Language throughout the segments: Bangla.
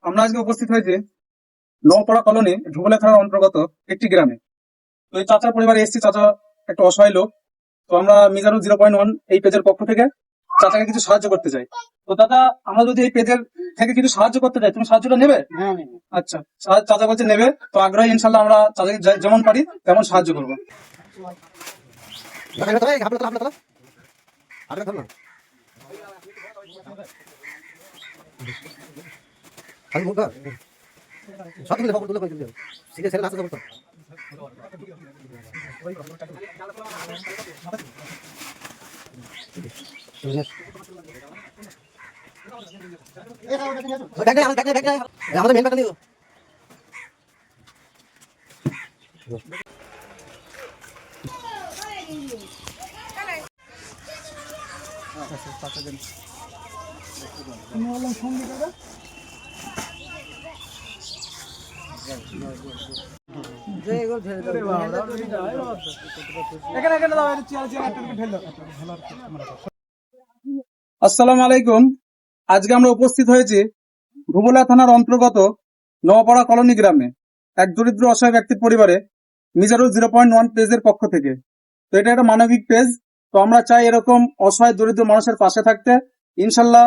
আমরা আজকে উপস্থিত হয়েছি নওপাড়া কলোনি ধুবলা থানার অন্তর্গত একটি গ্রামে। তো এই চাচার পরিবারে এসেছি। চাচা একটা অসহায় লোক। তো আমরা মিজানুর 0.1 এই পেজের পক্ষ থেকে চাচাকে কিছু সাহায্য করতে চাই। তো দাদা, আমরা যদি এই পেজের থেকে কিছু সাহায্য করতে চাই, তুমি সাহায্যটা নেবে? আচ্ছা, চাচা বলছে নেবে। তো আগ্রহী, ইনশাল্লাহ আমরা চাচাকে যেমন পারি তেমন সাহায্য করবো। আমাদের মেন ব্যাগটা দিও। আসসালামু আলাইকুম। আজকে আমরা উপস্থিত হয়েছি ধুবলা থানার অন্তর্গত নওপাড়া কলোনি গ্রামে এক দরিদ্র অসহায় ব্যক্তির পরিবারে মিজারুল 0.1 পেজের পক্ষ থেকে। তো এটা একটা মানবিক পেজ। তো আমরা চাই এরকম অসহায় দরিদ্র মানুষের পাশে থাকতে। ইনশাল্লাহ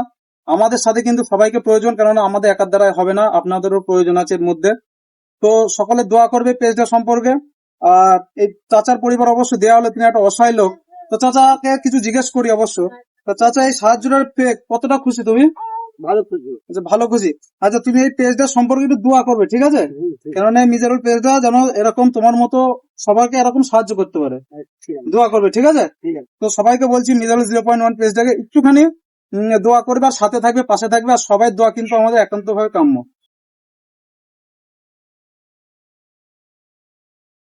আমাদের সাথে কিন্তু সবাইকে প্রয়োজন, কেননা আমাদের একার দ্বারা হবে না, আপনাদেরও প্রয়োজন আছে এর মধ্যে। তো সকলে দোয়া করবে পেজটা সম্পর্কে। আর এই চাচার পরিবার অবশ্য দেওয়া হলে তিনি একটা অসহায় লোক। তো চাচাকে কিছু জিজ্ঞেস করি অবশ্য। তো চাচা, এই সাহায্যের পেয়ে কতটা খুশি তুমি? ভালো খুশি। আচ্ছা, ভালো খুশি। আচ্ছা, তুমি এই পেজটা সম্পর্কে একটু দোয়া করবে, ঠিক আছে? কেননা এই মিজারুল পেজটা যেন এরকম তোমার মতো সবাইকে এরকম সাহায্য করতে পারে। দোয়া করবে, ঠিক আছে? তো সবাইকে বলছি মিজারুল 0.1 পেজটাকে একটুখানি দোয়া করবে, আর সাথে থাকবে, পাশে থাকবে। আর সবাই দোয়া কিন্তু আমাদের একান্তভাবে কাম্য।